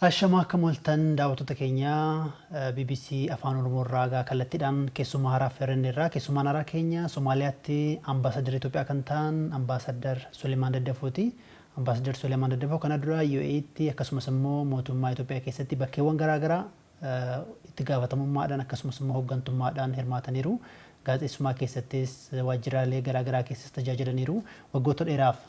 Ashamaa akka mooltan daawwattoota keenya BBC Afaan Oromoo irraa kallattiidhaan keessummaa haaraa affeerreen irraa keessummaan haaraa keenya Somaaliyaatti ambaasadara Itoophiyaa kan ta'an ambaasadar Suleemaan Daddafooti. Ambaasadar Suleemaan Daddafoo kana dura UAEtti akkasumas immoo mootummaa Itoophiyaa keessatti bakkeewwan garaagaraa itti gaafatamummaadhaan akkasumas immoo hooggantummaadhaan hirmaataniiru. Gaazexeessummaa keessattis waajjiraalee garaagaraa keessatti tajaajilaniiru. Waggoota dheeraaf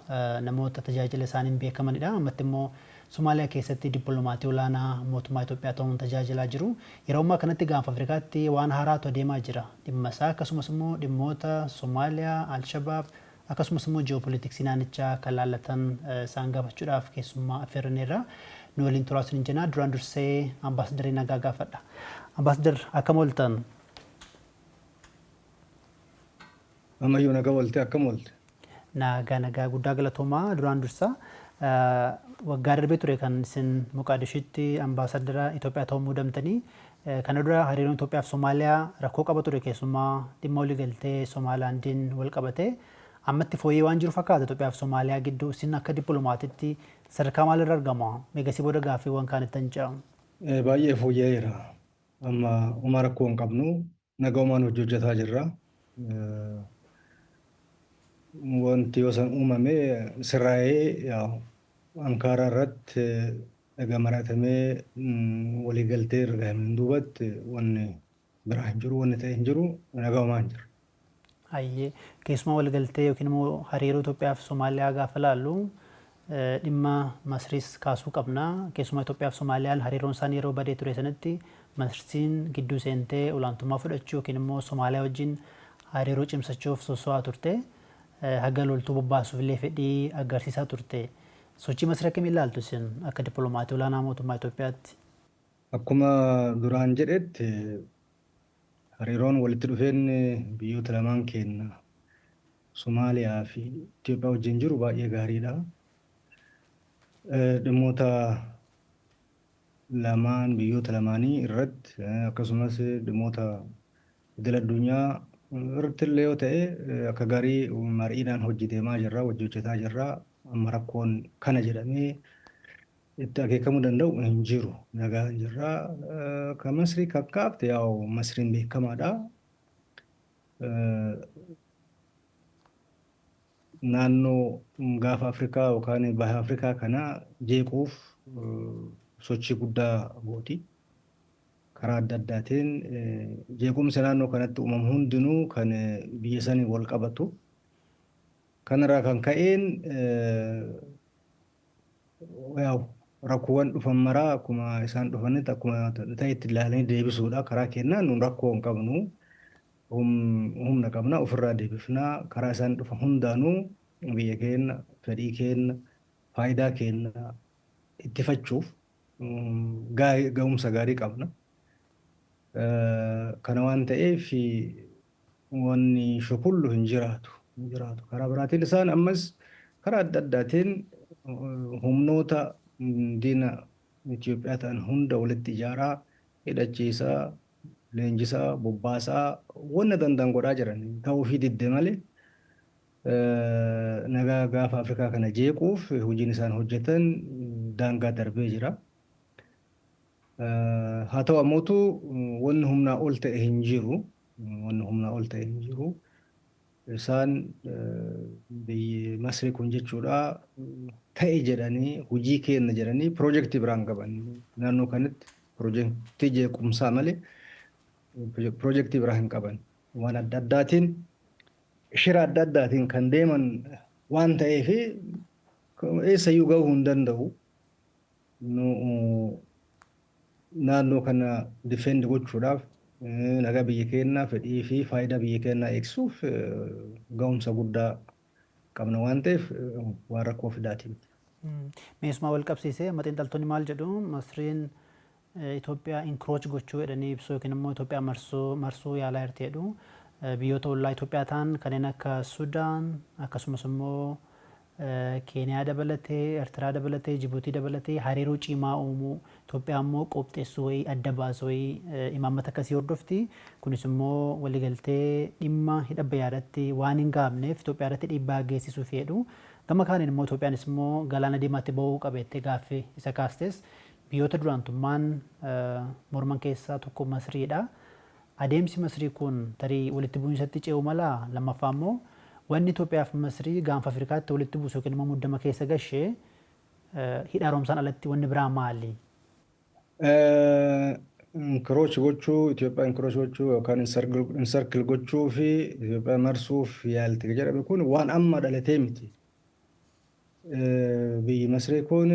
namoota tajaajila isaaniin beekamanidha. Ammatti immoo Somaaliyaa keessatti dippiloomatii olaanaa mootummaa Itoophiyaa ta'uun tajaajilaa jiru. Yeroo ammaa kanatti gaanfa Afrikaatti waan haaraatu adeemaa jira. Dhimma isaa akkasumas immoo dhimmoota Somaaliyaa, Alshabaab akkasumas immoo ji'oopolitiksii naannichaa kan laallatan isaan gaafachuudhaaf keessummaa affeerranneerra. Nu waliin turaa isin jenna. Duraan dursee ambaasadara nagaa gaafadha. Ambaasadar akkam ooltan? Ammayyuu nagaa oolte akkam oolte? Nagaa guddaa galatoomaa. Duraan dursa waggaa darbee ture kan isin Moqaadishitti ambaasadara Itoophiyaa ta'uu muudamtanii. Kana dura hariiroon Itoophiyaa fi Somaaliyaa rakkoo qaba ture keessumaa dhimma waliigaltee Somaalaandiin wal qabate. Ammatti fooyyee waan jiru fakkaata Itoophiyaa fi Somaaliyaa gidduu isin akka dippiloomaatiitti sadarkaa maalirra argama? Meegasii booda gaaffiiwwan kaan itti hancaa'u. Baay'ee fooyya'eera. Amma rakkoo hin qabnu nagaumaan hojjetaa jirra. Wanti yoo san uumame sirraa'ee Ankaaraa irratti dhagaa maratamee waliigaltee erga hin duubatti wanni biraa hin jiru, wanni ta'e hin jiru, nagaumaan jira. Hayyee keessumaa waliigaltee yookiin immoo hariiroo Itoophiyaa fi Somaaliyaa gaafa ilaallu dhimma Masriis kaasuu qabna. Keessumaa Itoophiyaa fi Somaaliyaan hariiroon isaanii yeroo badee ture sanatti Masriin gidduu seentee olaantummaa fudhachuu yookiin immoo Somaaliyaa wajjin hariiroo cimsachuuf sosso'aa turte. Haga loltuu bobbaasuuf illee fedhii agarsiisaa turte. Sochii Masrii akkamiin ilaaltu isin akka dippiloomatii olaanaa mootummaa Itoophiyaatti? Akkuma duraan jedhetti hariiroon walitti dhufeenyi biyyoota lamaan keenya Somaaliyaa fi Itoophiyaa wajjin jiru baay'ee gaariidha. Dhimmoota lamaan biyyoota lamaanii irratti akkasumas dhimmoota idil addunyaa irratti illee yoo ta'e akka gaarii mariidhaan hojjetaa jirra, hojjetaa jirra. Amma rakkoon kana jedhamee itti akeekamuu danda'u hin jiru. Nagaa jirra. Kan Masrii kakkaafte yaa'u Masriin beekamaadha. Naannoo gaafa Afrikaa yookaan baha Afrikaa kana jeequuf sochii guddaa gooti. Karaa adda addaatiin jeequmsi naannoo kanatti uumamu hundinuu kan biyya sanii wal qabatu. Kanarraa kan ka'een rakkoowwan dhufan maraa akkuma isaan dhufanitti akkuma ta'etti ilaalanii deebisuudha. Karaa kennaan nuun rakkoo hin qabnu. Humna qabna ofirraa deebifnaa. Karaa isaan dhufan hundaanuu biyya keenya, fedhii keenya, faayidaa keenya ittifachuuf ga'umsa gaarii qabna. Kana waan ta'eef wanni shukullu hin jiraatu. Karaa biraatiin isaan ammas karaa adda addaatiin humnoota diina Itoophiyaa ta'an hunda walitti ijaaraa, hidhachiisaa, leenjisaa, bobbaasaa wanna danda'an godhaa jiran ta'uufii didde malee nagaa gaafa Afrikaa kana jeequuf hojiin isaan hojjetan daangaa darbee jira. Haa ta'u ammootu wanni humnaa ol ta'e hin jiru. Isaan biyyi Masrii kun jechuudha ta'e jedhanii hojii keenya jedhanii piroojeektii biraan qaban. Naannoo kanatti piroojeektii jeequmsaa malee piroojeektii biraa hin qaban. Waan adda addaatiin shira adda addaatiin kan deeman waan ta'eef eessayyuu gahuu hin danda'u. Naannoo kana difeendi gochuudhaaf nagaa biyya keenyaa fedhii fi faayidaa biyya keenyaa eegsuuf ga'umsa guddaa qabna waan ta'eef waan rakkoo fidaati. Meesuma wal qabsiisee xiinxaltoonni maal jedhu Masriin Itoophiyaa inkirooch gochuu jedhanii ibsu yookiin immoo Itoophiyaa marsuu yaalaa jirti jedhu. Biyyoota ollaa Itoophiyaa ta'an kanneen akka Sudaan akkasumas immoo Keeniyaa dabalatee, Eertiraa dabalatee, Jibuutii dabalatee hariiroo cimaa uumuu Itoophiyaa immoo qopheessuu wayii adda baasuu wayii imaammata akkasii hordofti. Kunis immoo waliigaltee dhimma hidha Abbayyaadhaatti waan hin gaabneef Itoophiyaa irratti dhiibbaa geessisuuf jedhu. Gama kaaniin immoo Itoophiyaanis immoo galaana diimaatti ba'uu qabeettee gaaffii isa kaastes biyyoota duraantummaan morman keessaa tokko Masriidha. Adeemsi Masrii kun tarii walitti bu'insatti ce'uu malaa? Lammaffaa immoo wanni Itoophiyaa fi Masrii gaanfa Afrikaatti walitti buusu yookiin immoo muddama keessa gashee hidha haaromsaan alatti wanni biraa maali? Inkirooch gochuu, Itoophiyaa inkirooch gochuu yookaan insarkil gochuu fi Itoophiyaa marsuuf yaalti jedhame kun waan amma dhalatee miti. Biyyi Masrii kun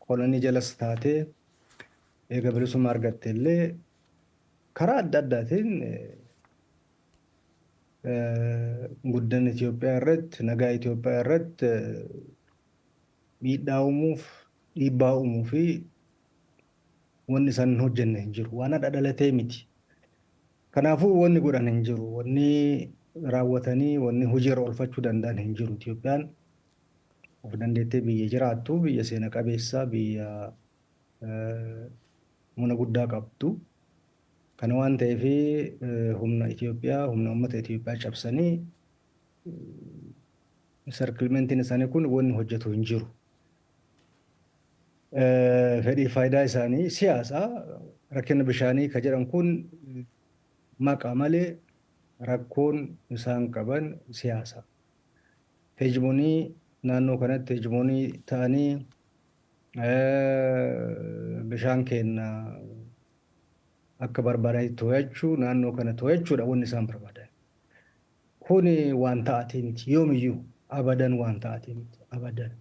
kolonii jalas taatee eega bilisummaa argatte illee karaa adda addaatiin guddina Itoophiyaa irratti, nagaa Itoophiyaa irratti miidhaa uumuuf, dhiibbaa uumuu fi wanni isaan hin hojjenne hin jiru. Waan adda dhalatee miti. Kanaafuu wanni godhan hin jiru. Wanni raawwatanii, wanni hojiirra oolfachuu danda'an hin jiru. Itoophiyaan of dandeettee biyya jiraattu, biyya seena qabeessa, biyya humna guddaa qabdu. Kana waan ta'eef humna Itoophiyaa, humna uummata Itoophiyaa cabsanii sarkilmentiin isaanii kun wanni hojjetu hin jiru. Fedhii faayidaa isaanii siyaasa rakkina bishaanii ka jedhan kun maqaa malee rakkoon isaan qaban siyaasa. Heejimonii naannoo kanatti heejimonii ta'anii bishaan keenya akka barbaadanitti to'achuu, naannoo kana to'achuudha wanni isaan barbaadan. Kuni waan ta'atee miti. Yoomiyyuu abadan waan ta'atee miti. Abadan.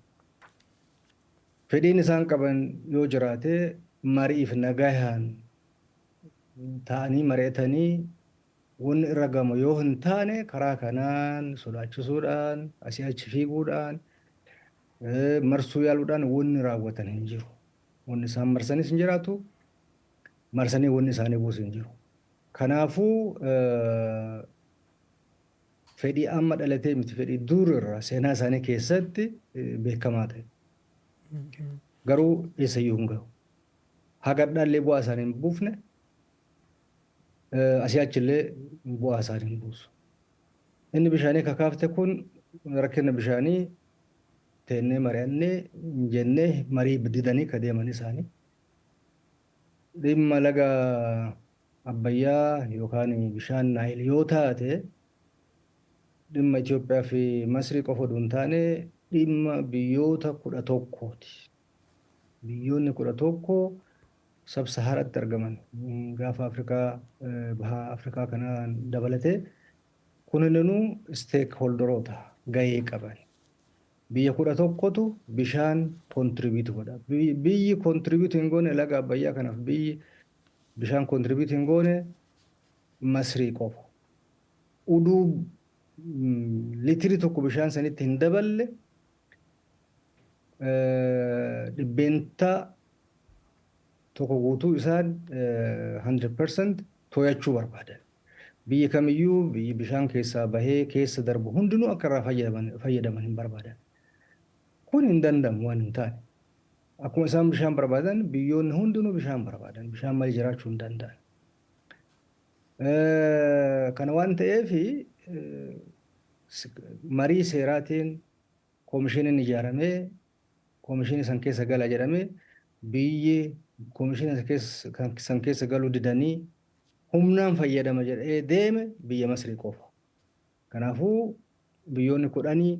Fedhiin isaan qaban yoo jiraate mariif nagahaan ta'anii mari'atanii wanni irra gamu yoo hin taane karaa kanaan sodaachisuudhaan, asii achi fiiguudhaan, marsuu yaaluudhaan wanni raawwatan hin jiru. Wanni isaan marsanis hin jiraatu, marsanii wanni isaanii buusu hin jiru. Kanaafuu fedhii amma dhalatee miti, fedhii durirra seenaa isaanii keessatti beekamaa ta'e. Garuu eessayyuu hin gahu. Hagadhaallee bu'aa isaanii hin buufne, asii achillee bu'aa isaanii hin buusu. Inni bishaanii kakaafte kun rakkina bishaanii teennee mari'annee jennee marii didanii ka deeman isaanii. Dhimma laga Abbayyaa yookaan bishaan Naayil yoo taate dhimma Itoophiyaa fi Masrii qofa osoo hin taane dhimma biyyoota 11ti. Biyyoonni 11 sab-Saharaatti argaman gaafa Afrikaa baha Afrikaa kanaan dabalatee kuninuu steekholderoota gahee qaban. Biyya 11tu bishaan kontribiitu godha. Biyyi kontribiitu hin goone laga Abbayyaa kanaaf biyyi bishaan kontribiitu hin goone Masrii qofa. Uduu litiri tokko bishaan sanitti hin daballe dhibbeenta tokko guutuu isaan 100% to'achuu barbaadan. Biyyi kamiyyuu biyyi bishaan keessaa bahee keessa darbu hundinuu akka irraa fayyadaman hin barbaadan. Kun hin danda'amu waan hin taane. Akkuma isaan bishaan barbaadan biyyoonni hundinuu bishaan barbaadan. Bishaan malee jiraachuu hin danda'an. Kana waan ta'eef marii seeraatiin koomishiniin ijaaramee koomishinii san keessa gala jedhamee biyyi koomishinii san keessa galuu didanii humnaan fayyadama jedhee deeme biyya Masrii qofa. Kanaafuu biyyoonni 10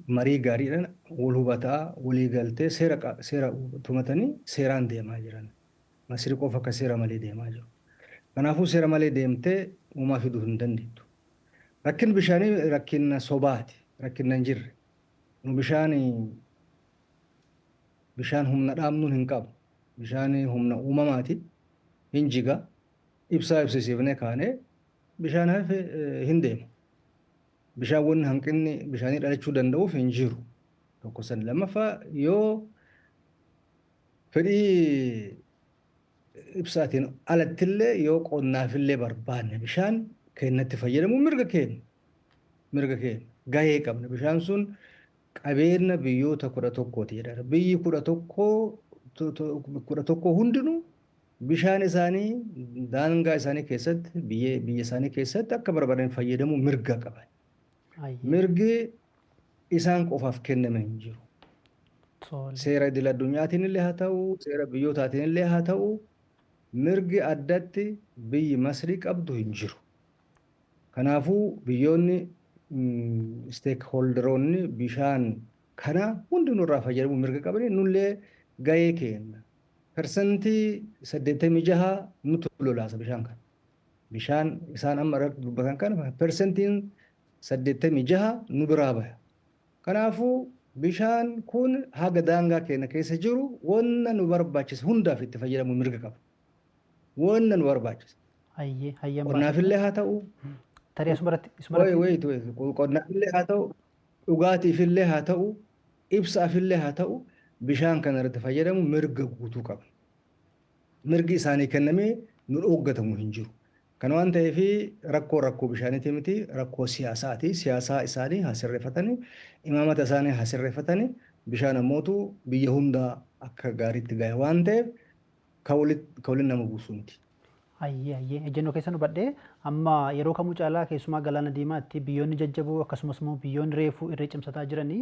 marii gaariidhaan wal hubataa walii galtee seera tumatanii seeraan deemaa jiran. Masrii qofa akka seera malee deemaa jiru. Kanaafuu seera malee deemtee uumaa fiduu hin dandeettu. Rakkin bishaanii rakkina sobaati. Rakkina hin jirre. Nu bishaan humna dhaabnuun hin qabu. Bishaan humna uumamaati. Hin jiga. Ibsaa ibsisiifnee kaanee bishaan hafe hin deemu. Bishaan wanni hanqinni bishaanii dhalachuu danda'uuf hin jiru. Tokko san lammaffaa yoo fedhii ibsaatiin alattillee yoo qonnaafillee barbaanne bishaan keenyatti fayyadamu mirga keenya. Mirga keenya. Gahee qabna. Bishaan sun qabeenya biyyoota 11ti jedhama. Biyyi 11 hundinuu bishaan isaanii daangaa isaanii keessatti biyya isaanii keessatti akka barbaadan fayyadamuu mirga qaban. Mirgi isaan qofaaf kenname hin jiru. seera idil addunyaatiin illee haa ta'u, seera biyyootaatiin illee haa ta'u, mirgi addatti biyyi Masrii qabdu hin jiru. Kanaafuu biyyoonni stakeholderoonni bishaan kana hundi nurraa fayyadamuu mirga qabanii nullee gahee kenna. Persentii 86 nutu lolaasa bishaan kana. Bishaan isaan amma irratti dubbatan kana persentiin 86 nu biraa baha. Kanaafuu bishaan kun haga daangaa keenya keessa jiru wanna nu barbaachisa hundaaf itti fayyadamuu mirga qaba. Wanna nu barbaachisa. Qonnaafillee haa ta'u. Tarii asumarratti. Qonnaafillee haa ta'u, dhugaatiifillee haa ta'u, ibsaafillee haa ta'u, bishaan kana irratti fayyadamu mirga guutuu qaba. Mirgi isaanii kennamee nu dhooggatamu hin jiru. Kana waan ta'eef rakkoo bishaaniiti miti, rakkoo siyaasaati. Siyaasaa isaanii haa sirreeffatanii, imaamata isaanii haa sirreeffatanii, bishaan ammootu biyya hundaa akka gaariitti gahe waan ta'eef kan waliin nama buusu miti. Ejjennoo keessa nu badhee amma yeroo kamuu caalaa keessumaa galaana diimaatti biyyoonni jajjaboo akkasumas immoo biyyoonni reefuu irree cimsataa jiranii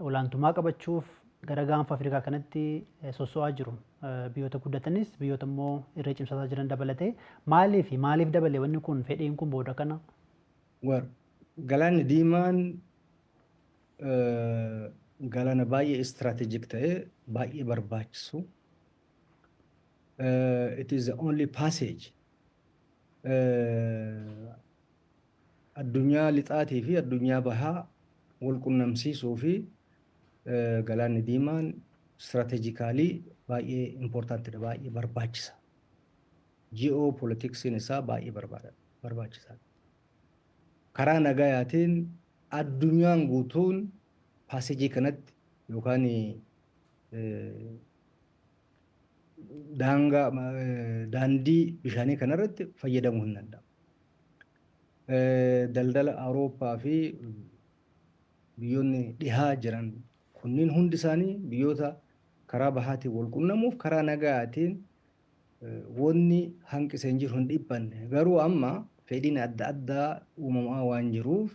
olaantummaa qabachuuf gara gaanfa Afrikaa kanatti sosso'aa jiru. Biyyoota guddatanis biyyoota immoo irree cimsataa jiran dabalatee maaliif dabalee wanni kun fedhiin kun booda kana? Galaanni diimaan galaana baay'ee istiraatejik ta'ee baay'ee barbaachisu. It is the only passage addunyaa lixaatii fi addunyaa bahaa wal qunnamsiisuu fi galaanni diimaan istiraatejikaalii baay'ee impoortaantidha, baay'ee barbaachisa. Ji'oopolitiksiin isaa baay'ee barbaachisaadha. Karaa nagayaatiin addunyaan guutuun paasejii kanatti yookaan daandii bishaanii kanarratti fayyadamuu hin danda'amu. Daldala Awurooppaa fi biyyoonni dhihaa jiran kunniin hundi isaanii biyyoota karaa bahaatiin wal qunnamuuf karaa nagayaatiin wanni hanqisee hin jiru hin dhibbanne. Garuu amma fedhiin adda addaa uumamaa waan jiruuf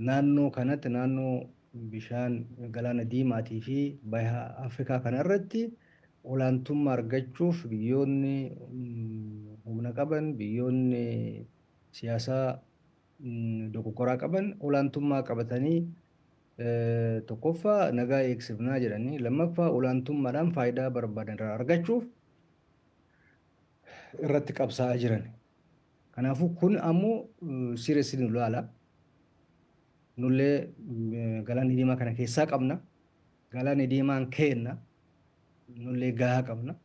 naannoo kanatti naannoo bishaan galaana diimaatii fi baha Afrikaa kanarratti olaantummaa argachuuf biyyoonni humna qaban, biyyoonni siyaasaa dogoggoraa qaban olaantummaa qabatanii tokkoffaa nagaa eegsifnaa jedhanii lammaffaa olaantummaadhaan faayidaa barbaadan irraa argachuuf irratti qabsaa'aa jiran. Kanaafuu kun ammoo sireessi nu ilaala. Nullee galaanni diimaa kana keessaa qabna. Galaanni diimaan keenna. Nullee gahaa qabna.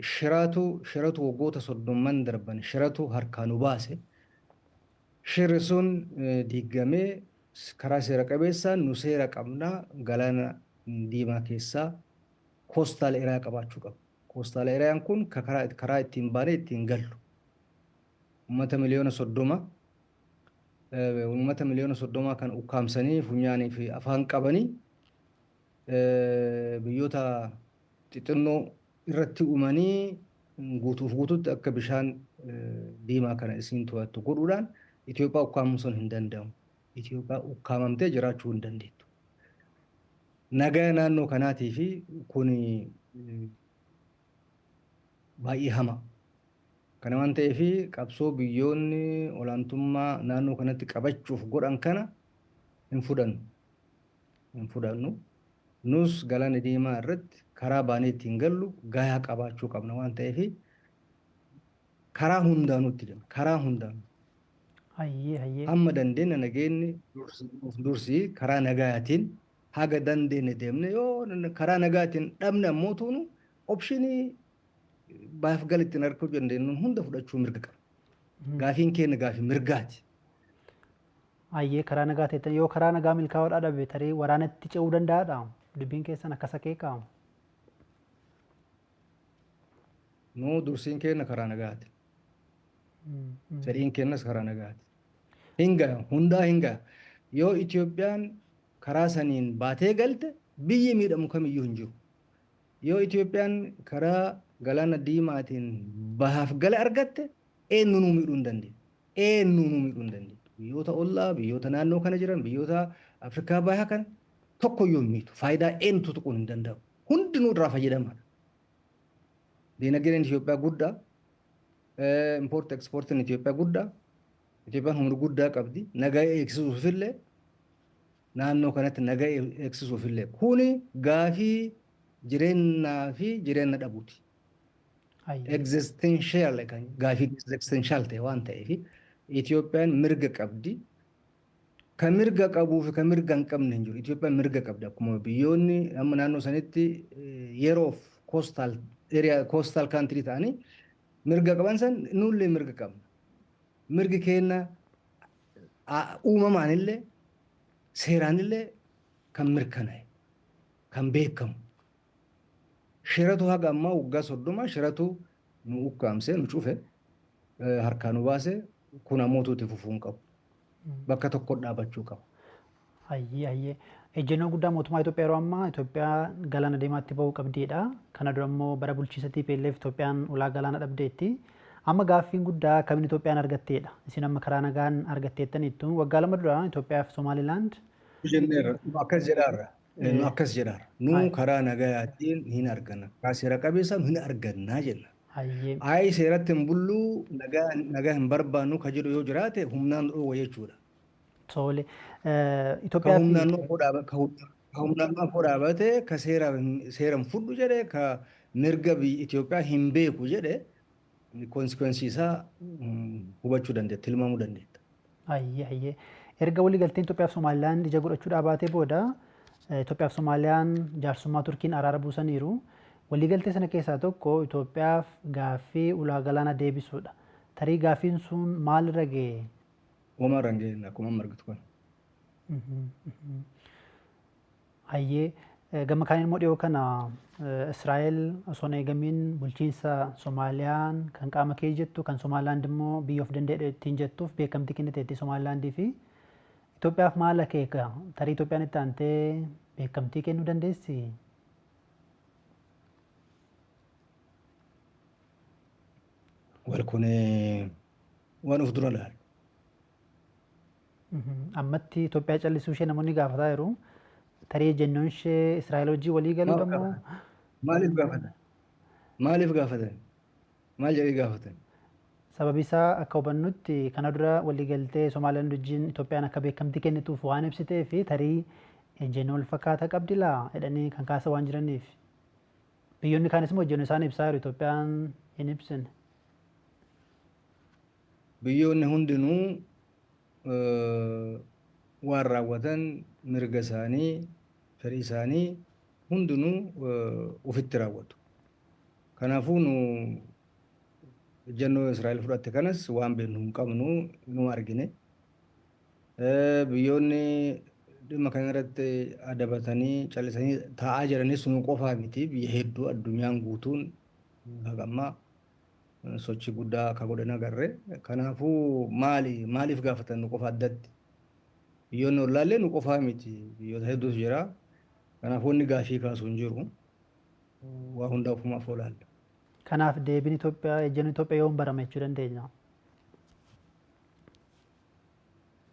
Shiratu waggoota 30 darban shiratu harkaa nu baase. Shirri sun diigamee karaa seera qabeessaan nu seera qabna. Galaana diimaa keessaa koostaal eraa qabaachuu qaba. Koostaal eraan kun karaa ittiin baanee ittiin gallu. Uummata miliyoona 30 kan ukkaamsanii funyaanii fi afaan qabanii biyyoota xixinnoo irratti uumanii guutuuf guututti akka bishaan diimaa kana isiin to'attu godhuudhaan Itoophiyaa ukkaamuu sun hin danda'amu. Itoophiyaa ukkaamamtee jiraachuu hin dandeettu. Nagaa naannoo kanaatii fi kun baay'ee hama. Kana waan ta'eef qabsoo biyyoonni olaantummaa naannoo kanatti qabachuuf godhan kana hin fudhannu. Nus galaana diimaa irratti karaa baanee ittiin gallu gahaa qabaachuu qabna waan ta'eef karaa hundaanuutti deema. Karaa hundaanuu. Hamma dandeenya nageenyi dursii karaa nagayaatiin haga dandeenya deemne yoo karaa nagayaatiin dhabne ammoo tuunu opshinii baaf galittiin harkuu dandeenyu hunda fudhachuu mirga qaba. Gaafiin keenya gaafii mirgaati. Karaa nagaa ta'e yoo karaa nagaa milkaa'uudhaa dhabe tarii waraanatti ce'uu danda'aadha. Dubbiin keessan akkas akeekama. Nuu dursiin keenya karaa nagaati. Fedhiin keenyas karaa nagaati. Hundaa hingaa. Yoo Itoophiyaan karaa saniin baatee galte biyyi miidhamu kamiyyuu hin jiru. Yoo Itoophiyaan karaa galaana diimaatiin bahaaf gala argatte eenyuunuu miidhuu hin dandeettu. Biyyoota ollaa, biyyoota naannoo kana jiran, biyyoota Afrikaa bahaa kana tokkoyyuu hin miitu. Faayidaa eenyutu tuquun hin danda'u. Hundinuu irraa fayyadamaadha. Diinagdeen Itoophiyaa guddaa, impoort ekspoortiin Itoophiyaa guddaa, Itoophiyaan humna guddaa qabdi. Nagaa eegsisuufillee naannoo kanatti nagaa eegsisuufillee kuni gaafii jireenyaa fi jireenya dhabuuti. Existential kan gaafii existential ta'e waan ta'eef Itoophiyaan mirga qabdi. Kan mirga qabuu fi kan mirga hin qabne hin jiru. Itoophiyaan mirga qabdi akkuma biyyoonni amma naannoo sanitti yeroo coastal area coastal country ta'anii mirga qaban san nullee mirga qabna. Mirgi keenya uumamaanillee seeraanillee kan mirkanaa'e kan beekamu. Shiratu haga ammaa waggaa 30 shiratu nu ukkaamsee nu cufe harkaa nu baase kun ammoo tuuti fufuu hin qabu. Bakka tokko dhaabachuu qaba. Hayyee. Ejjennoo guddaa mootummaa Itoophiyaa yeroo ammaa Itoophiyaa galaana deemaatti bahuu qabdiidha. Kana dura immoo bara bulchiinsa TPLF Itoophiyaan ulaa galaana dhabdeetti. Amma gaaffiin guddaa akkamiin Itoophiyaan argatteedha. Isin amma karaa nagaan argatteettaniittu waggaa 2 dura Itoophiyaa fi Somaalilaand. Akkas jedhaarra. Akkas jedhaarra. Nu karaa nagayaatiin hin arganna. Karaa seera qabeessaan hin argannaa jenna. Ayi seeratti hin bulluu nagaa hin barbaannu ka jedhu yoo jiraate humnaan dhoowwa jechuudha. Tole. Itoophiyaa humnaan dhoowwa dhaabate ka seeran fudhu jedhe ka mirga Itoophiyaa hin beeku jedhe konsekwensi isaa hubachuu dandeetta tilmaamuu dandeetta. Hayyee. Erga waliigalteen Itoophiyaa fi Somaalilaand ija godhachuudhaa baatee booda Itoophiyaa fi Somaaliyaan jaarsummaa Turkiin araara buusaniiru. Waliigaltee sana keessaa tokko Itoophiyaaf gaaffii ulaa galaana deebisuudha. Tarii gaaffiin sun maalirra ga'e? Uumaa irra hin ga'e akkuma argitu kana. Hayyee. Gama kaaniin immoo dhiyoo kana Israa'el osoo hin eegamiin bulchiinsa Soomaaliyaan kan qaama kee jettu kan Somaalilaand immoo biyya of danda'e ittiin jettuuf beekamtii kenniteetti Somaalilaandii fi Itoophiyaaf maal akeeka? Tarii Itoophiyaan itti aantee beekamtii kennuu dandeessi? Wal kun waan of dura laalu. Ammatti Itoophiyaa callisuu ishee namoonni gaafataa jiru. Tarii ejjennoon ishee Israa'el wajjin walii galuudha moo? Maaliif gaafatan? Maaliif gaafatan? Maal jedhee gaafatan? Sababi isaa akka hubannutti kana dura waliigaltee Somaalilaand wajjin Itoophiyaan akka beekamtii kennituuf waan ibsitee fi tarii ejjennoo wal fakkaataa qabdi laa jedhanii kan kaasa waan jiraniif. Biyyoonni kaanis immoo ejjennoo isaan ibsaa jiru Itoophiyaan hin ibsine. Biyyoonni hundinuu waan raawwatan mirga isaanii fedhii isaanii hundinuu ofitti raawwatu. Kanaafuu nu ejjennoo Israa'el fudhatte kanas waan beeknu hin qabnu nu argine. Biyyoonni dhimma kana irratti adabatanii callisanii taa'aa jiranis nu qofaa miti biyya hedduu addunyaan guutuun haga ammaa sochii guddaa akka godhan agarre. Kanaafuu maaliif gaafatan nu qofa addatti? Biyyoonni ollaallee nu qofaa miti biyyoota hedduutu jira. Kanaafuu inni gaafii kaasuu hin jiru. Waa hundaa ofumaaf olaalla. Kanaaf deebiin Itoophiyaa ejjennoon Itoophiyaa yoom barame jechuu dandeenya?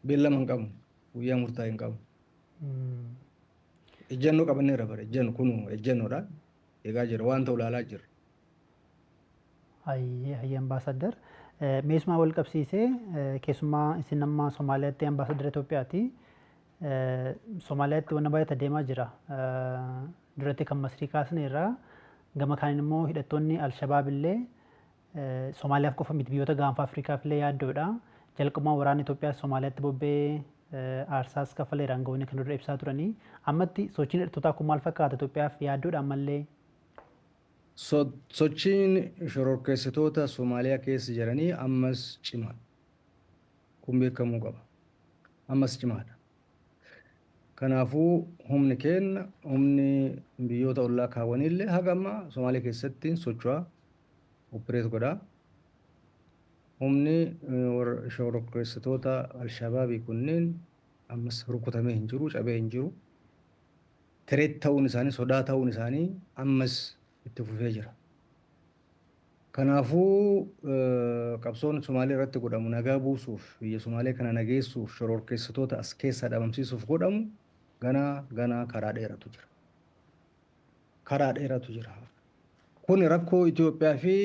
Beellama hin qabnu. Guyyaa murtaa'e hin qabnu. Ejjennoo qabanneerra bara. Ejjenno kun ejjennoodha. Eegaa jira waan ta'u ilaalaa jira. Hayyee ambaasaddar. Meeshaa wal qabsiisee keessumaa isin amma Somaaliyaatti ambaasaddara Itoophiyaati. Somaaliyaatti wanna baay'ee adeemaa jira. Duratti kan Masrii kaasneerra. Gama kaaniin immoo hidhattoonni Alshabaab illee Somaaliyaaf qofa miti biyyoota gaanfa Afrikaaf illee yaaddoodha. Jalqabumaa waraanni Itoophiyaa Somaaliyaatti bobba'ee aarsaas kafaleera aangawoonni kan dura ibsaa turanii. Ammatti sochiin hidhattootaa kun maal fakkaata Itoophiyaaf yaaddoodha ammallee? Sochiin shororkeessitoota Somaaliyaa keessa jiranii ammas cimaadha. Kun beekamuu qaba. Ammas cimaadha. Kanaafuu humni keenya humni biyyoota ollaa kaawwanillee haga ammaa Somaaliyaa keessatti socho'aa opereet godhaa. Humni shororkeessitoota Alshabaabii kunneen ammas rukutamee hin jiru, cabee hin jiru. Tireet ta'uun isaanii, sodaa ta'uun isaanii ammas itti fufee jira. Kanaafuu qabsoon Somaaliyaa irratti godhamu nagaa buusuuf, biyya Somaaliyaa kana nageessuuf, shororkeessitoota as keessaa dhabamsiisuuf godhamu ganaa karaa dheeratu jira. Karaa dheeratu jira. Kun rakkoo Itoophiyaa fi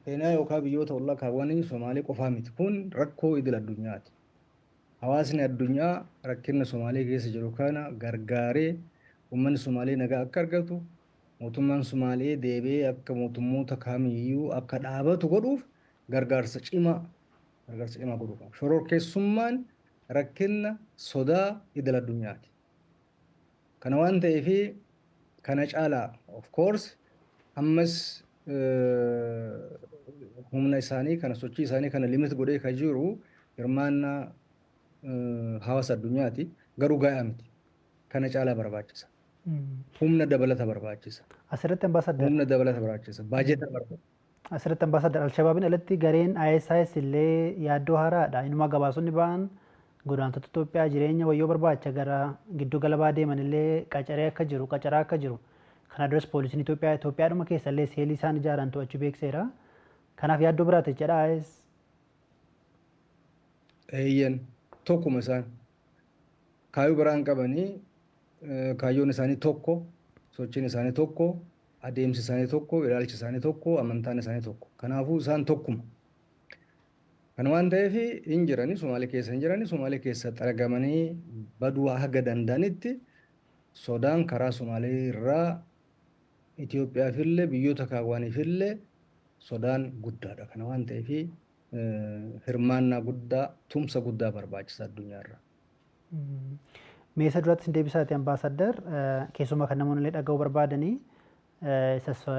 Keeniyaa yookaan biyyoota ollaa kaawwanii Somaalee qofaa miti. Kun rakkoo idil addunyaati. Hawaasni addunyaa rakkina Somaalee keessa jiru kana gargaaree uummanni Somaalee nagaa akka argatu, mootummaan Somaalee deebi'ee akka mootummoota kamiiyyuu akka dhaabatu godhuuf gargaarsa cimaa godhuu qaba. Shororkeessummaan rakkina sodaa idil addunyaati. Kana waan ta'eef kana caalaa of course ammas humna isaanii kana sochii isaanii kana limit godhee kan jiru hirmaannaa hawaasa addunyaati. Garuu gahaa miti. Kana caalaa barbaachisa. Humna dabalata barbaachisa. Asirratti ambaasadar. Humna dabalata barbaachisa. Baajeta barbaachisa. Asirratti ambaasadar Alshabaabiin alatti gareen ISIS illee yaaddoo haaraadha. Inuma gabaasonni ba'an godaantota Itoophiyaa jireenya wayyoo barbaacha gara giddu galabaa deeman illee qacaraa akka jiru. Kana duras poolisiin Itoophiyaadhuma keessa illee seelii isaan ijaaran to'achuu beekseera. Kanaaf yaaddoo biraati jedha IS. Eeyyan tokkuma isaan kaayyoo biraan qabanii kaayyoon isaanii tokko, sochiin isaanii tokko, adeemsi isaanii tokko, ilaalchi isaanii tokko, amantaan isaanii tokko. Kanaafuu isaan tokkuma. Kana waan ta'eef hin jirani Somaalee keessa hin jirani Somaalee keessa xaragamanii baduu haga danda'anitti sodaan karaa Somaalee irraa Itoophiyaafillee biyyoota kaawwaniifillee sodaan guddaadha. Kana waan ta'eef hirmaannaa guddaa, tumsa guddaa barbaachisa addunyaarra. Meeshaa duratti deebisaati ambaasadar keessumaa kan namoonni illee dhaga'uu barbaadanii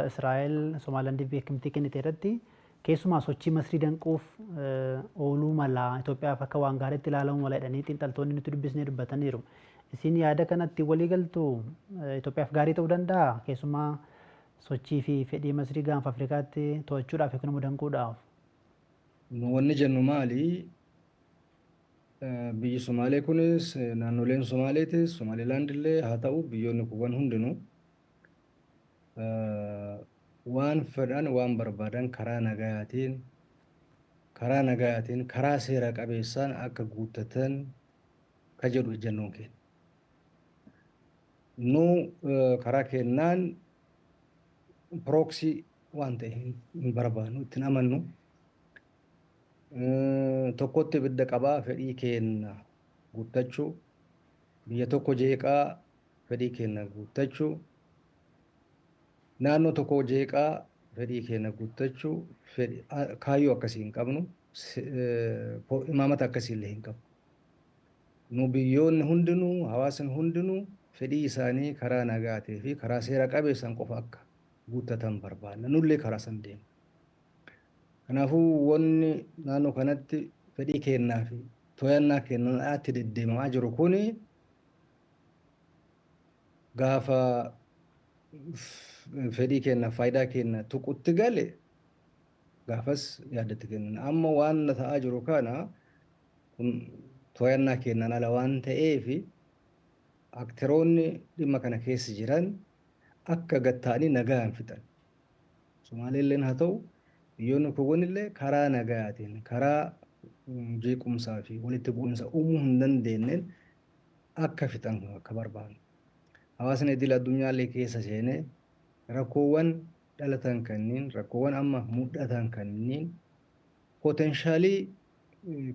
Israa'el Somaalilaandii beekamtii kennite irratti keessumaa sochii Masrii danquuf ooluu mala Itoophiyaaf akka waan gaariitti ilaalamu mala jedhanii xiinxaltoonni nuti dubbisnee dubbataniiru. Isin yaada kanatti walii galtu Itoophiyaaf gaarii ta'uu danda'a keessumaa sochii fi fedhii Masrii gaanfa Afrikaatti to'achuudhaaf yookiin immoo danquudhaaf. Wanni jennu maali? Biyyi Somaalee kunis naannoleen Somaaleetis Somaalilaand illee haa ta'u biyyoonni kuuwwan hundinuu waan fedhan waan barbaadan karaa nagayaatiin karaa seera qabeessaan akka guuttatan ka jedhu ejjennoon keenya. Nu karaa kennaan pirooksii waan ta'e hin barbaannu ittiin amannu. Tokkotti ibidda qabaa fedhii keenya guuttachuu, biyya tokko jeeqaa fedhii keenya guuttachuu, naannoo tokko jeeqaa fedhii keenya guuttachuu, kaayyoo akkasii hin qabnu, imaamata akkasii illee hin qabnu. Nu biyyoonni hundinuu, hawaasni hundinuu fedhii isaanii karaa nagaatii fi karaa seera qabeessaan qofa akka guuttatan barbaanna. Nullee karaa san deemna. Kanaafuu wanni naannoo kanatti fedhii kennaa fi to'annaa kennaatti deddeemaa jiru kuni gaafa fedhii kenna faayidaa kenna tuqutti gale gaafas yaadatti kennan. Amma waan ta'aa jiru kana kun to'annaa kennan ala waan ta'eef akteroonni dhimma kana keessa jiran akka gatta'anii nagaan fixan. Somaaleelleen haa ta'u biyyoonni kuuwwan illee karaa nagayaatiin karaa jeequmsaa fi walitti bu'insa uumuu hin dandeenyeen akka fixan akka barbaadu. Hawaasni idil addunyaallee keessa seenee rakkoowwan dhalatan kanneen rakkoowwan amma mudatan kanneen poteenshaalii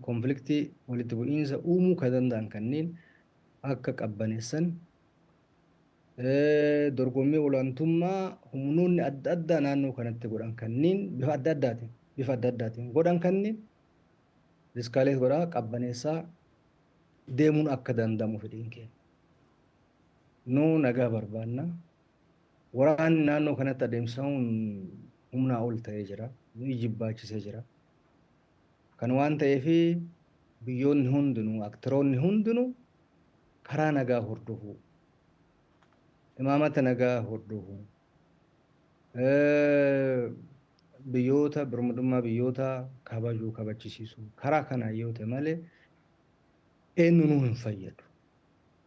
konfliktii walitti bu'insa uumuu kan danda'an kanneen akka qabbaneessan dorgommii olaantummaa humnoonni adda addaa naannoo kanatti godhan kanneen bifa adda addaatiin godhan kanneen riskaalee godhaa qabbaneessaa deemuun akka danda'amu fedhiin keenya. Nu nagaa barbaanna. Waraanni naannoo kanatti adeemsifamuun humnaa ol ta'ee jira. Nu jibbaachisee jira. Kan waan ta'eef biyyoonni hundinuu akteroonni hundinuu karaa nagaa hordofuu. Imaamata nagaa hordofuu. Biyyoota birmadummaa biyyoota kabajuu kabachisiisuu. Karaa kanaa yoo ta'e malee eenyunuu hin fayyadu.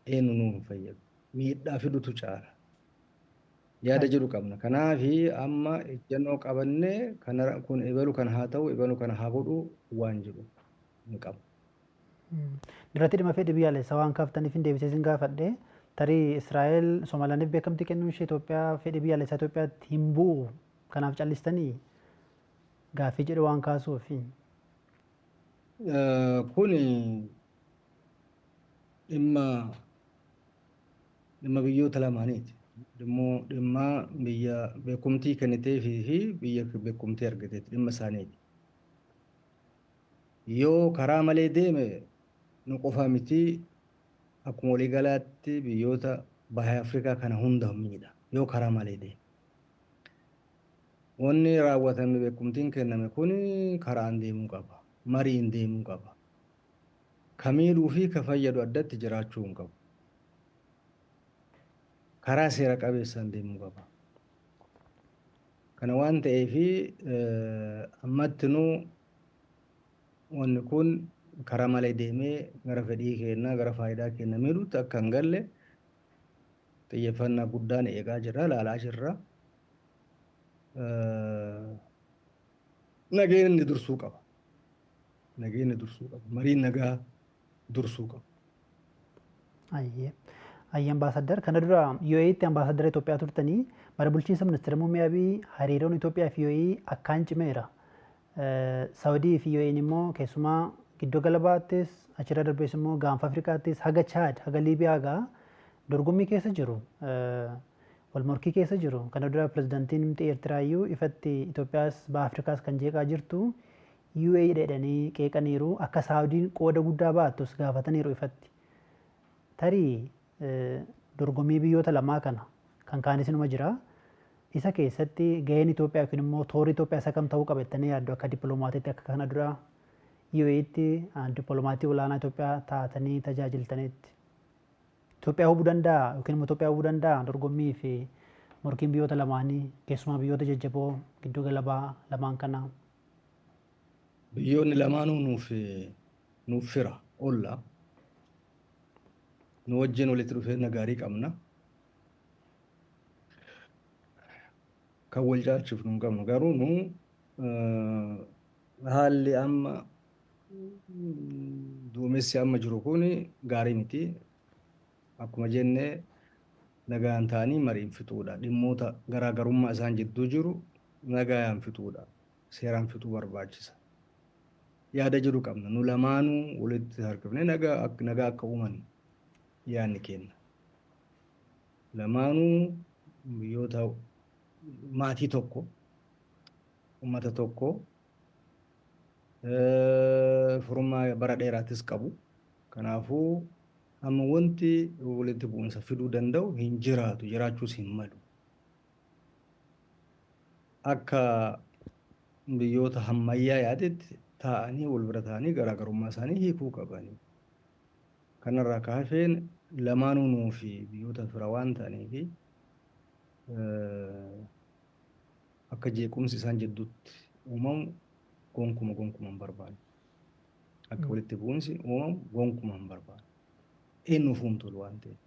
Eenyunuu hin fayyadu. Miidhaa fidutu caala. Yaada jedhu qabna. Kanaaf amma ejjennoo qabannee kun ebalu kana haa ta'u ebalu kana haa godhu waan jedhu hin qabu. Duratti dhimma fedhii biyyaalessaa waan kaaftaniif hin deebisee sin gaafadhe tarii Israa'el Somaalilaandiif beekamtii kennuu ishee Itoophiyaa fedhii biyyaalessaa Itoophiyaatti hin bu'u kanaaf callistanii gaaffii jedhu waan kaasuufi. Kun dhimma biyyoota lamaaniiti. Dhimma biyya beekumtii kenniteefii fi biyya beekumtii argateeti dhimma isaaniiti. Yoo karaa malee deeme nu qofa miti akkuma waliigalaatti biyyoota baha Afrikaa kana hunda miidha yoo karaa malee deeme. Wanni raawwatame beekumtiin kenname kun karaan deemuu qaba. Mariin deemuu qaba. Kamiidhuu fi ka fayyadu addatti jiraachuu hin qabu. Karaa seera qabeessaan deemuu qaba. Kana waan ta'eef ammatti nu wanni kun karaa malee deemee gara fedhii kennaa gara faayidaa kenna miidhuutti akka hin galle xiyyeeffannaa guddaan eegaa jirra ilaalaa jirra. Nageenyi dursuu qaba. Nageenyi dursuu qaba. Mariin nagaa dursuu qaba. Ayyi ambaasaddar kana dura UAEtti ambaasaddara Itoophiyaa turtanii bara bulchiinsa ministeera muummee Abiy hariiroon Itoophiyaa fi UAE akkaan cimeera. Saawudii fi UAE'n immoo keessumaa gidduu gala baattis achirra darbees immoo gaanfa Afrikaattis haga Chaad haga Liibiyaa gaa dorgommii keessa jiru. Wal morkii keessa jiru. Kana dura pirezidaantiin Eertiraayyuu ifatti Itoophiyaas baha Afrikaas kan jeeqaa jirtu UAE jedhanii qeeqaniiru akka Saawudiin qooda guddaa baattus gaafataniiru ifatti. Tarii dorgommii biyyoota lamaa kana kan kaanis inuma jira. Isa keessatti gaheen Itoophiyaa yookiin immoo toorri Itoophiyaa isa kam ta'uu qaba jettanii yaaddu akka dippiloomaatiitti akka kana dura UAEtti dippiloomaatii olaanaa Itoophiyaa taatanii tajaajiltanitti. Itoophiyaa hubuu danda'a yookiin immoo Itoophiyaa hubuu danda'a dorgommii fi morkiin biyyoota lamaanii keessumaa biyyoota jajjaboo gidduu gala bahaa lamaan kana. Biyyoonni lamaanuu nuuf fira oolla. Nu wajjin walitti dhufeenya gaarii qabna. Kan wal caalchifnu hin qabnu garuu nu haalli amma duumessi amma jiru kun gaarii miti. Akkuma jenne nagaan ta'anii mariin fixuudha. Dhimmoota garaagarummaa isaan jidduu jiru nagaan fixuudha. Seeraan fixuu barbaachisa. Yaada jiru qabna. Nu lamaanuu walitti harkifnee nagaa akka uuman yaadni kenna. Lamaanuu biyyoota maatii tokko, uummata tokko firummaa bara dheeraattis qabu. Kanaafuu amma wanti walitti bu'insa fiduu danda'u hin jiraatu, jiraachuus hin malu. Akka biyyoota hammayyaa yaadetti taa'anii wal bira ta'anii garaagarummaa isaanii hiikuu qabani. Kanarraa kaafeen lamaanuu nuu fi biyyoota fira waan ta'aniif akka jeequmsi isaan jidduutti uumamu gonkumaa hin barbaadu. Akka walitti bu'insi uumamu gonkumaa hin barbaadu. Eenyuuf tolu waan ta'eef.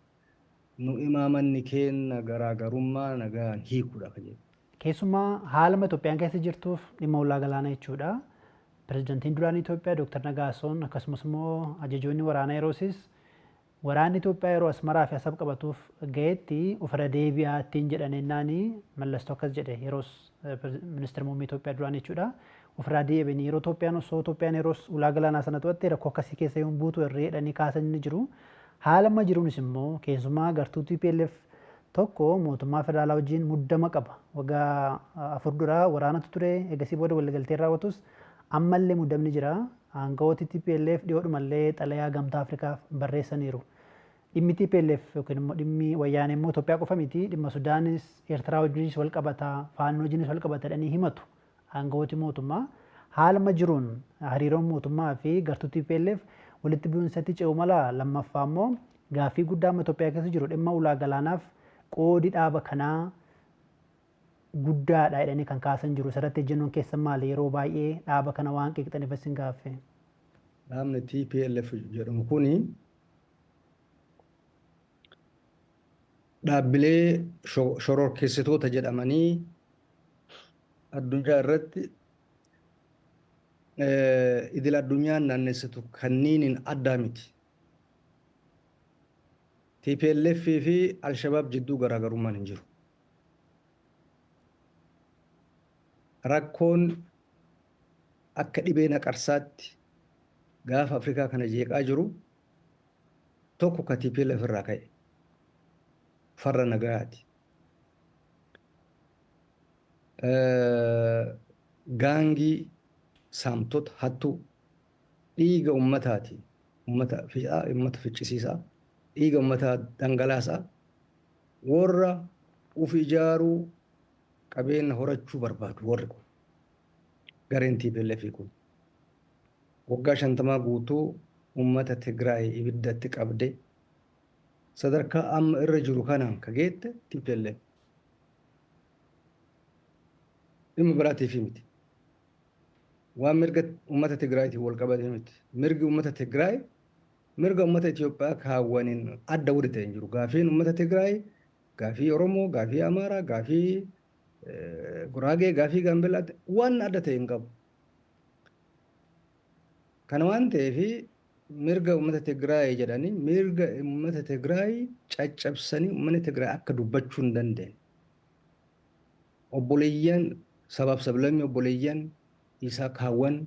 Nu imaamanni keenya garaagarummaa nagaan hiikuudha kan jedhu. Keessumaa haala Itoophiyaan keessa jirtuuf dhimma ulaa galaanaa jechuudha. Pirezidaantiin duraan Itoophiyaa Dr. Nagaasoon akkasumas immoo ajajoonni waraanaa yeroosis waraanni Itoophiyaa yeroo Asmaraa fi Asab qabatuuf ga'etti ofirra deebi'aa ittiin jedhaneennanii mallattoo akkas jedhe yeroos ministeera muummee Itoophiyaa duraan jechuudha. Ofirraa deebi'anii yeroo Itoophiyaan yeroos ulaa galaanaa sana to'atte rakkoo akkasii keessa yoo buutu irree jedhanii kaasan ni jiru. Haala amma jiruunis immoo keessumaa gartuu TPLF tokko mootummaa federaalaa wajjin muddama qaba. Waggaa 4 dura waraanatu ture eegasii booda waliigalteen raawwatus ammallee muddamni jira. Aangawooti TPLF dhiyoodhumallee xalayaa gamtaa Afrikaaf barreessaniiru. Dhimmi TPLF yookiin immoo dhimmi wayyaanee immoo Itoophiyaa qofa miti dhimma Sudaanis Eertiraa wajjinis wal qabata Faannoo wajjinis wal qabata jedhanii himatu. Aangawooti mootummaa haala amma jiruun hariiroon mootummaa fi gartuu TPLF walitti bu'insatti ce'u mala lammaffaa immoo gaaffii guddaa amma Itoophiyaa keessa jiru dhimma ulaa galaanaaf qoodi dhaaba kanaa guddaadha jedhanii kan kaasan jiru. Asirratti ejjennoon keessan maali? Yeroo baay'ee dhaaba kana waan qeeqxaniif isin gaaffee. Dhaabni TPLF jedhamu kuni dhaabbilee shororkeessitoota jedhamanii addunyaa irratti idil addunyaan naannessitu kanniiniin addaa miti. TPLF fi Alshabaab jidduu garaagarummaan hin jiru. Rakkoon akka dhibee naqarsaatti gaafa Afrikaa kana jeeqaa jiru tokko ka TPLF irraa ka'e farra nagayaati. Gaangii saamtota hattuu dhiiga ummataati. Ummata ficcisiisaa dhiiga ummataa dhangalaasaa warra uf ijaaruu qabeenya horachuu barbaadu warri kun gareen TPLF kun waggaa 50 guutuu ummata Tigraay ibiddatti qabde sadarkaa amma irra jiru kanaan ka geette TPLF dhimma biraatiif miti. Waan mirga ummata Tigraayitiin wal qabate miti. Mirgi ummata Tigraay mirga ummata Itoophiyaa kaawwaniin adda wuri ta'e hin jiru. Gaafiin ummata Tigraay, gaafii Oromoo, gaafii Amaaraa, gaafii Guraagee, gaafii Gaambeellaa waan adda ta'e hin qabu. Kana waan ta'eef mirga ummata Tigraay jedhanii mirga ummata Tigraay caccabsanii uummanni Tigraay akka dubbachuu hin dandeenye. Obboleeyyan sabaaf sablammii obboleeyyan isaa kaawwan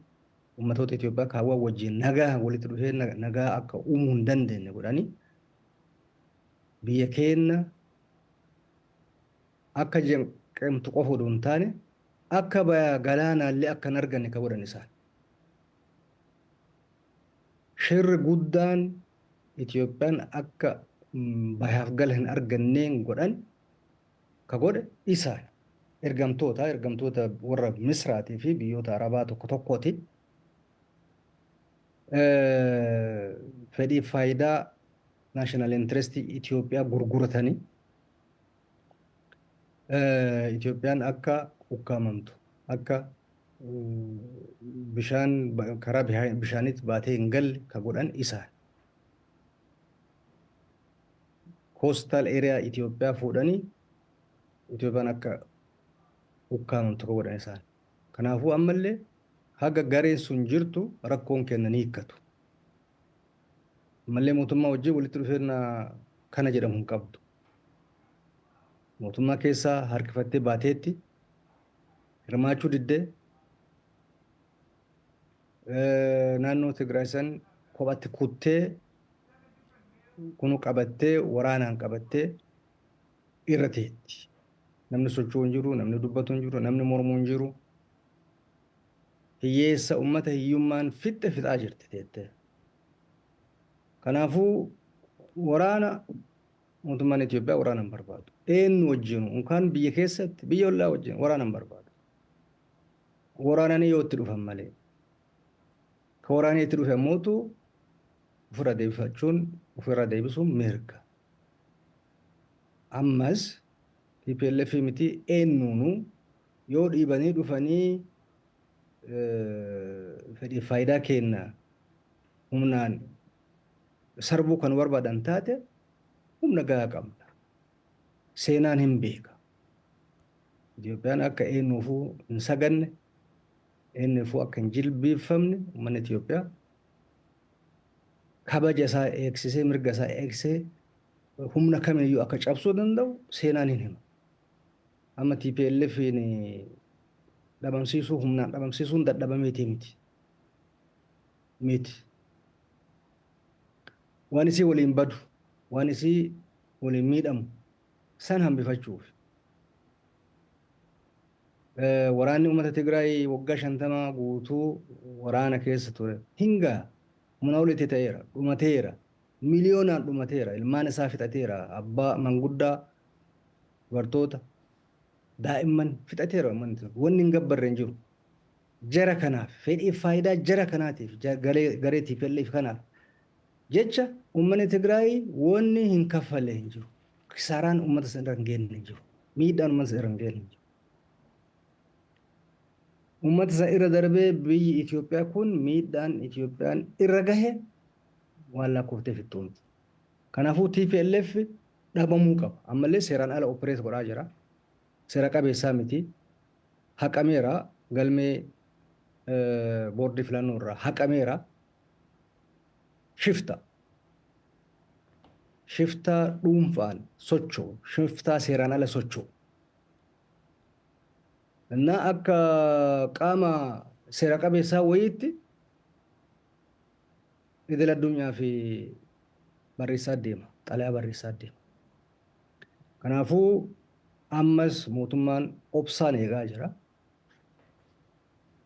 ummatoota Itoophiyaa kaawwan wajjin nagaa walitti dhufee nagaa akka uumuu hin dandeenye godhanii biyya keenya akka jeeqamtu qofa odoo hin taane akka bayaa galaanaallee akka hin arganne ka godhan isaan. Shirri guddaan Itoophiyaan akka bayaaf gala hin arganneen godhan ka godhe isaan. Ergamtoota warra Misraatii fi biyyoota Arabaa tokko tokkooti. Fedhii faayidaa naashinaal intirestii Itoophiyaa gurguratanii Itoophiyaan akka ukkaamamtu akka bishaan karaa bishaanitti baatee hin galle ka godhan isaan. Coastal area Itoophiyaa fuudhanii Itoophiyaan akka ukkaamamtu ka godhan isaan. Kanaafuu ammallee haga gareen sun jirtu rakkoon kennan hiikkatu. Ammallee mootummaa wajjin walitti dhufeenya kana jedhamu hin qabdu. Mootummaa keessaa harkifattee baateetti hirmaachuu diddee naannoo Tigraay san kophatti kuttee kunu qabattee waraanaan qabattee irra teetti. Namni socho'u hin jiru, namni dubbatu hin jiru, namni mormuu hin jiru. Hiyyeessa ummata hiyyummaan fixaa jirti teettee. Kanaafuu waraana mootummaan Itoophiyaa waraana hin barbaadu. Eenyu wajjinu unkaan biyya keessatti biyya ollaa wajjin waraana hin barbaadu. Waraananii yoo itti dhufan malee. Ka waraanii itti dhufe mootu ofirra deebifachuun ofirra deebisuun mirga. Ammas TPLF miti eenyuunu yoo dhiibanii dhufanii fedhii faayidaa kenna humnaan sarbuu kan barbaadan taate humna gahaa qabna. Seenaan hin beeka. Itoophiyaan akka eenyuufuu hin saganne, eenyuufuu akka hin jilbeeffamne uummanni Itoophiyaa kabaja isaa eegsisee mirga isaa eegsisee humna kamiyyuu akka cabsuu danda'u seenaan hin hima. Amma TPLF dhabamsiisuu humnaan dhabamsiisuun dadhabameetii miti. Waan isii waliin badu, waan isii waliin miidhamu san hambifachuuf. Waraanni uummata Tigraay waggaa 50 guutuu waraana keessa ture. Hingaa humna olitti ta'eera, dhumateera, miliyoonaan dhumateera, ilmaan isaa fixateera, abbaa manguddaa, dubartoota, daa'imman fixateera. Wanni hin gabbarre hin jiru. Jara kanaaf, fedhii faayidaa jara kanaatiif, garee TPLF kanaaf jecha uummanni Tigraay wanni hin kaffalle hin jiru. Kisaaraan uummata sana irra hin geenye hin jiru. Miidhaan uummata sana irra hin geenye hin jiru. Uummata sana irra darbee biyyi Itoophiyaa kun miidhaan Itoophiyaan irra gahe waan lakkoftee fixxuumti. Kanaafuu TPLF dhabamuu qaba. Ammallee seeraan ala opereet godhaa jira. Seera qabeessaa miti. Haqameera galmee boordii filannoo irraa haqameera. Shiftaa dhuunfaan socho'u, shiftaa seeraan ala socho'u. እና akka qaama seera qabeessaa wayiitti idil addunyaa fi barreessaa deema, xalayaa barreessaa deema. Kanaafuu ammas mootummaan obsaan eegaa jira.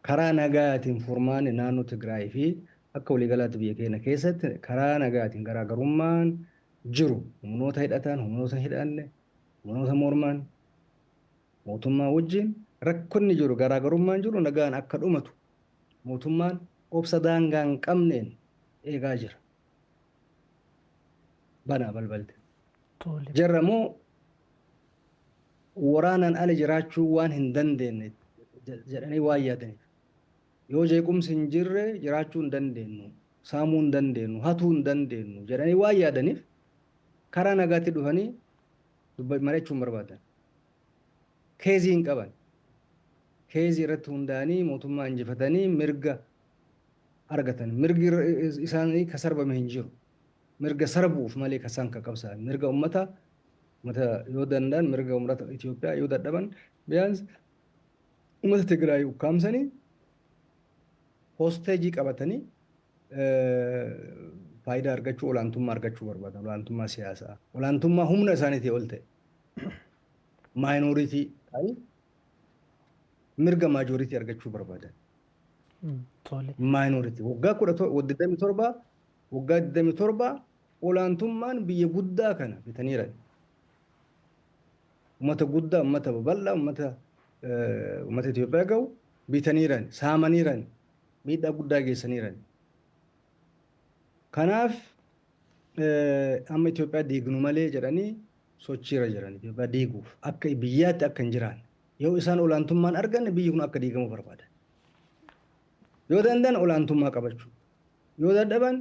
Karaa nagaatiin furmaanni naannoo Tigraay fi akka waliigalaatti biyya keenya keessatti karaa nagaatiin garaagarummaan jiru humnoota hidhatan, humnoota hidhanne, humnoota morman mootummaa wajjin rakkoonni jiru garaagarummaan jiru nagaan akka dhumatu mootummaan obsa daangaa hin qabneen eegaa jira. Banaa balbalte. Jarra moo waraanaan ala jiraachuu waan hin dandeenye jedhanii waan yaadaniif. Yoo jeequmsi hin jirre jiraachuu hin dandeenyu, saamuu hin dandeenyu, hatuu hin dandeenyu jedhanii waan yaadaniif karaa nagaatti dhufanii mari'achuun barbaadan. Keezii hin qaban. Keezii irratti hundaa'anii mootummaa injifatanii mirga argatan. Mirgi isaanii ka sarbame hin jiru. Mirga sarbuuf malee kasaan ka qabsaan. Mirga ummata yoo danda'an mirga ummata Itoophiyaa yoo dadhaban biyaans ummata Tigraay ukkaamsanii hoosteejii qabatanii faayidaa argachuu, olaantummaa argachuu barbaadan. Olaantummaa siyaasaa. Olaantummaa humna isaaniitii ol ta'e. Maayinooritii ta'anii mirga maajooritii argachuu barbaadan. Maayinooritii. Waggaa 27 olaantummaan biyya guddaa kana bitaniiran. Uummata guddaa, uummata babal'aa, uummata Itoophiyaa ga'u bitaniiran, saamaniiran, miidhaa guddaa geessaniiran. Kanaaf amma Itoophiyaa diignu malee jedhanii sochiirra jiran. Itoophiyaa diiguuf akka biyyaatti akka hin jiraanne. Yoo isaan olaantummaan arganne biyyi kun akka diigamu barbaadan. Yoo danda'an olaantummaa qabachuu. Yoo dadhaban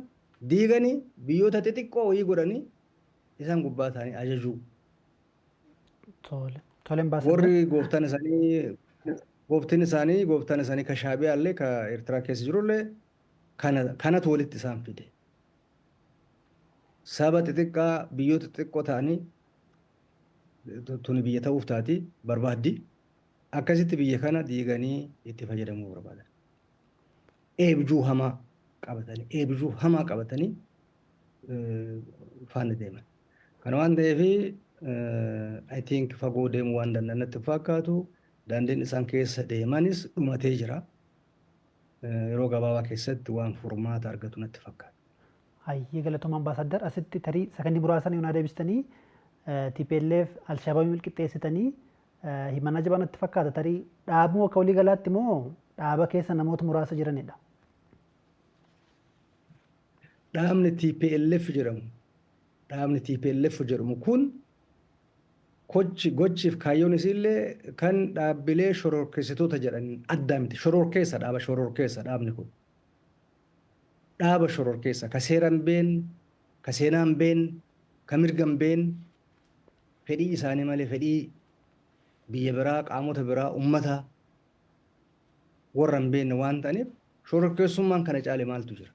diiganii biyyoota xixiqqoo wayii godhanii isaan gubbaa ta'anii ajajuu. Warri gooftaan isaanii ka Shaabiyaa illee ka Eertiraa keessa jirullee kanatu walitti isaan fide. Saba xixiqqaa biyyoota xixiqqoo ta'anii tuni biyya ta'uuf taati barbaaddi. Akkasitti biyya kana diiganii itti fayyadamuu barbaadan. Eebjuu hamaa qabatanii faana deeman. Kana waan ta'eef I think fagoo deemuu waan danda'an natti fakkaatu daandiin isaan keessa deemanis dhumatee jira. Yeroo gabaabaa keessatti waan furmaata argatu natti fakkaata. Hayyee galatooma ambaasaddar asitti tarii sakandii muraasan yoo deebistanii TPLF Alshabaab milqixxeessitanii himannaa jabaa natti fakkaata tarii dhaabuu akka walii galaatti moo dhaaba keessa namoota muraasa jiranidha. Dhaabni TPLF jedhamu kun gochiif kaayyoon isillee kan dhaabbilee shororkeessitoota jedhan addaa miti. Dhaaba shororkeessa dhaabni kun. Dhaaba shororkeessa ka seeraan been, ka seenaan been, ka mirgan been fedhii isaanii malee fedhii biyya biraa, qaamota biraa, ummata warra hin beekne waan ta'aniif shororkeessummaan kana caale maaltu jira?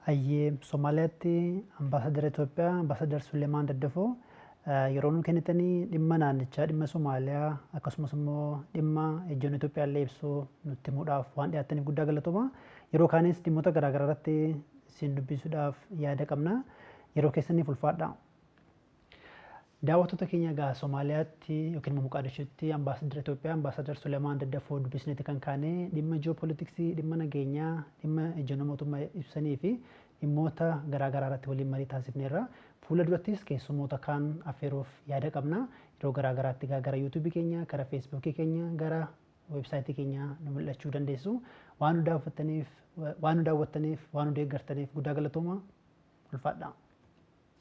Hayyee Somaaliyaatti ambaasadara Itoophiyaa ambaasadar Suleemaan Daddafoo yeroo nu kennitanii dhimma naannichaa dhimma Somaaliyaa akkasumas immoo dhimma ejjoon Itoophiyaa illee ibsuu nutti himuudhaaf waan dhiyaattaniif guddaa galatooma. Yeroo kaanis dhimmoota garaagaraa irratti isin dubbisuudhaaf yaada qabna. Yeroo keessaniif ulfaadha. Daawwattoota keenya egaa Somaaliyaatti yookiin immoo Muqaadishotti ambaasadara Itoophiyaa ambaasadar Suleemaan Daddafoo dubbisneeti kan kaane dhimma ji'oopolitiksii, dhimma nageenyaa, dhimma ejjennoo mootummaa ibsanii fi dhimmoota garaagaraa irratti waliin marii taasifneerra. Fuula durattis keessummoota kaan affeeruuf yaada qabna. Yeroo garaagaraatti gara yuutuubii keenya, gara feesbuukii keenya, gara weebsaayitii keenya nu mul'achuu dandeessu. Waan nu daawwattaniif, waan nu deeggartaniif guddaa galatooma. Ulfaadha.